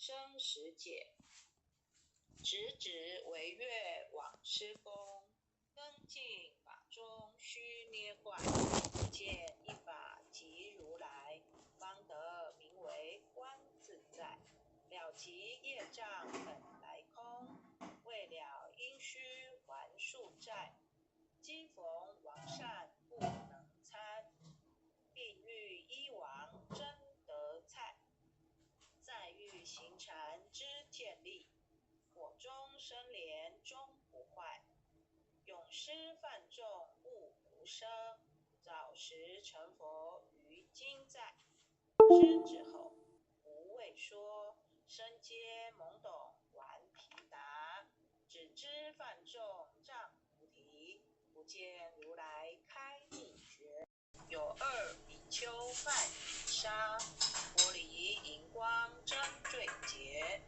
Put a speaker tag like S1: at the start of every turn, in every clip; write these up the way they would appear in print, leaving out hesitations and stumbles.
S1: 生时解，直指惟越往师公，根进法中须捏贯，见一法即如来，方得名为观自在。了即业障本来空，未了因须还数债。今逢王善不能参，并欲依王争得菜。再欲行禅之见利，我中生莲终不坏。永失犯众悟无生，早时成佛于今在。师之后无畏说，身皆懵懂顽皮达。只知犯众障菩提，不见如来开秘诀。有二比丘犯雨沙，玻璃荧光真坠结。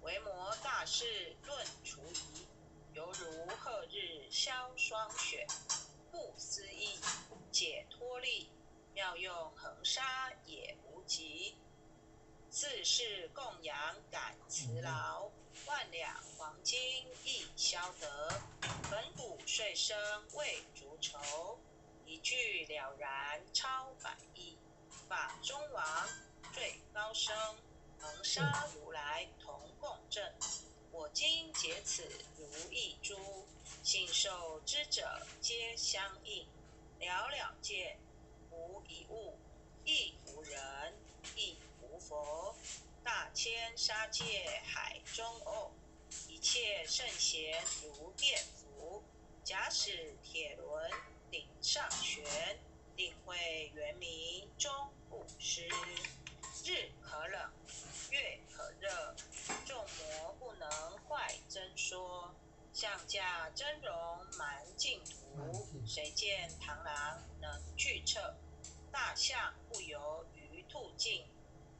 S1: 维摩大士论除疑，犹如赫日消霜雪。不思议解脱力，妙用恒沙也无极。四世供养感慈劳，万两黄金亦消得。本古税生为逐仇，一句了然超百亿。法中王最高僧，恒沙如来同共振。我今解此如意珠，信受之者皆相应。了了见，无一物，亦无人，亦无佛。大千沙界海中偶，一切圣贤如电符。假使铁轮顶上悬，定会圆明终不失。日可冷，月可热，众魔不能坏真说。象驾真容满净土，谁见螳螂能拒彻？大象不游于兔径，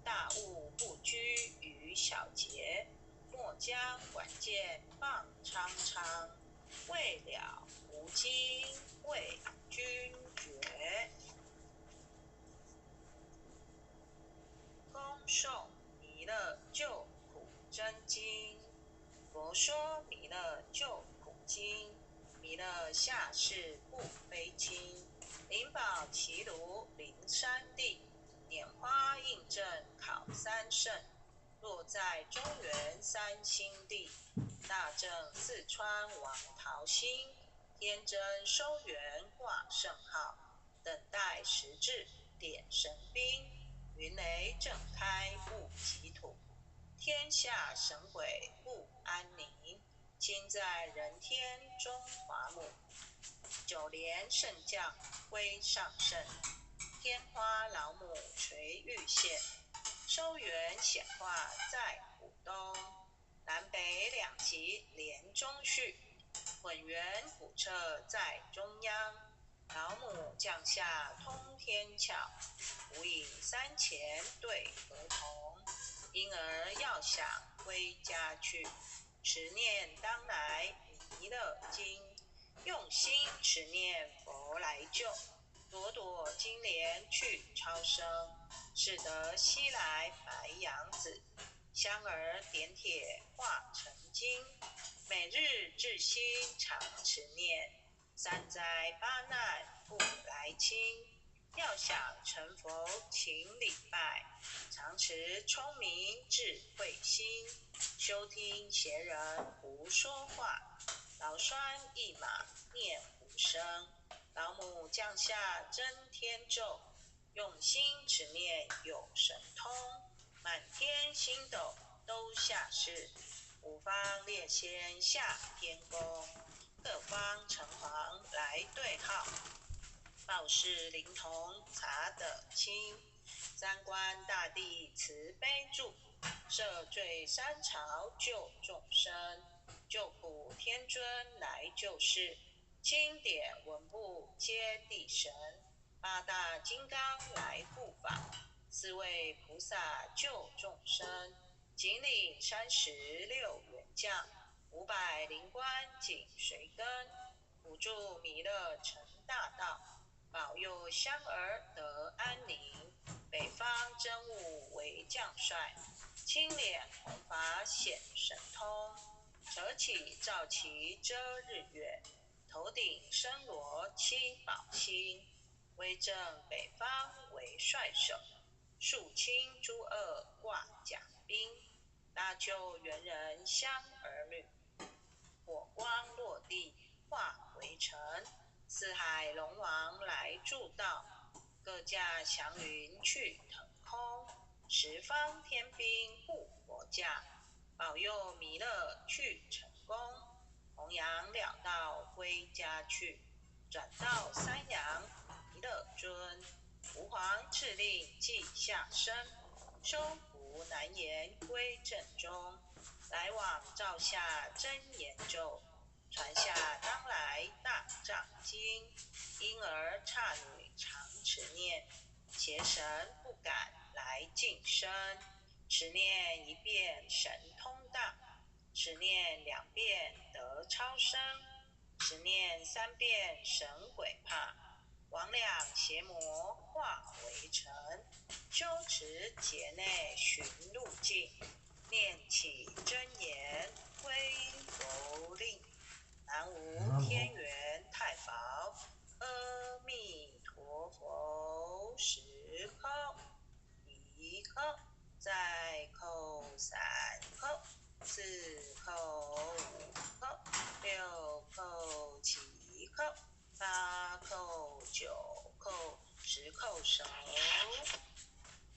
S1: 大物不居于小节。莫将管见放苍苍，未了无今为君绝。恭诵弥勒救苦真经。佛说弥勒救苦经，弥勒下世不非轻。灵宝齐卢灵山地，拈花印证考三圣。若在中原三清地，大正四川王桃心。天真收元挂圣号，等待时至点神兵。云雷震开不及土，天下神鬼不安宁。今在人天中华母，九莲圣将归上圣。天花老母垂玉线，收元显化在浦东。南北两极连中续，混元普彻在中央。老母降下通天窍，无影三前对合同。因而要想归家去，持念当来弥勒经。用心持念佛来救，朵朵金莲去超生。是得西来白羊子，香儿点铁化成金。每日至心常持念，三灾八难不来侵。要想成佛请礼拜，常持聪明智慧心。休听邪人胡说话，劳酸一马念无声。老母降下真天咒，用心持念有神通。满天星斗都下世，五方列仙下天宫。各方城隍来对号，报事灵童查得清。三官大帝慈悲助，赦罪三朝救众生。救苦天尊来救世，经典文部皆地神。八大金刚来护法，四位菩萨救众生。紧领36员将，500灵官紧随跟。辅助弥勒成大道，保佑香儿得安宁。北方真武为将帅，青脸红发显神通，扯起照旗遮日月，头顶身罗七宝星，威震北方为帅首，肃清诸恶挂甲兵，搭救猿人香儿女，火光落地化为尘，四海龙王来助道，各驾祥云去腾空，十方天兵护国驾，保佑弥勒去成功，弘扬了道归家去，转到三阳弥勒尊，吾皇敕令即下生，收服难言归正中，来往照下真言咒，传下当来大藏经，婴儿刹女常持念，邪神不敢来近身，持念一遍神通大，持念2遍得超生，持念3遍神鬼怕，魍魉邪魔化为尘，修持劫内寻路径，念起真言归佛令，南无天元太保，阿弥陀佛，10叩，1叩，再叩3叩，4叩5叩，6叩7叩，8叩9叩，10叩首。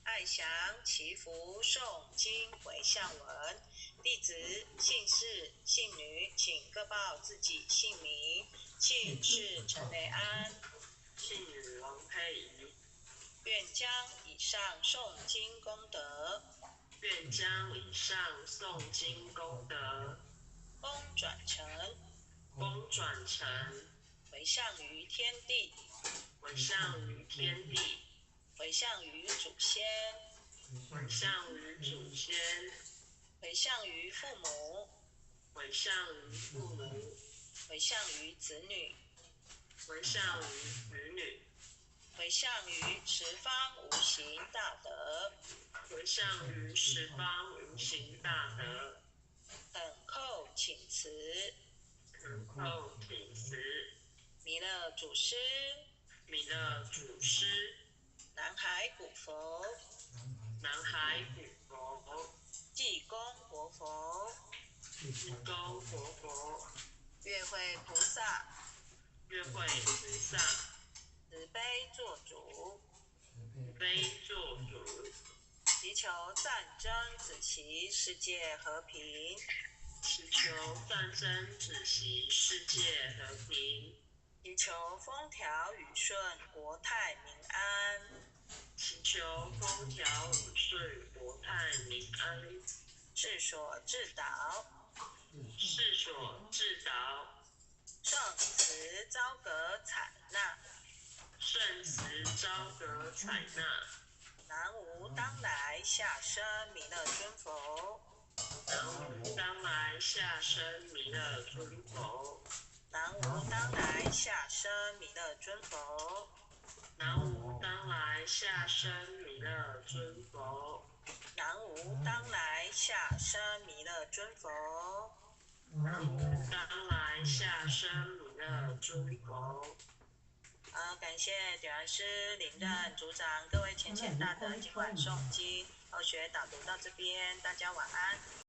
S1: 爱祥祈福诵经回向文，弟子姓氏姓女，请各报自己姓名。姓氏陈雷安，
S2: 姓女王佩仪，
S1: 愿将以上诵经功德，
S2: 愿将以上诵经功德，
S1: 功转成回向于天地，
S2: 回向于天地，
S1: 回向于祖先，
S2: 回向于祖先，
S1: 回向于父母，
S2: 回向于父母，
S1: 回向于子女，
S2: 回向于子女，
S1: 回向于十方无形大德，
S2: 回向于十方无形大德，
S1: 恳叩请辞，
S2: 恳叩请辞，
S1: 弥勒祖师，
S2: 弥勒祖师，
S1: 南海古佛，
S2: 南海古佛，
S1: 济公活佛，
S2: 济公活佛，
S1: 月会菩萨，
S2: 月会菩萨，
S1: 慈悲做主，
S2: 慈悲做主，
S1: 祈求战争止息，世界和平，
S2: 祈求战争止息，世界和平，
S1: 祈求风调雨顺，国泰民安，
S2: 祈求风调雨顺，国泰民安，
S1: 世所至导，
S2: 世所至导，
S1: 圣慈昭阁采纳，
S2: 圣慈昭阁采纳，
S1: 南无当来下生弥勒尊佛，
S2: 南无当来下生弥勒尊佛，
S1: 南无当来下生弥勒尊佛，
S2: 南无当来下生弥勒尊佛，
S1: 南无当来下生弥勒尊佛，
S2: 南无当来下生弥勒尊佛。
S1: 感谢点燃师领任组长，各位浅浅大德今晚诵经，后学导读到这边，大家晚安。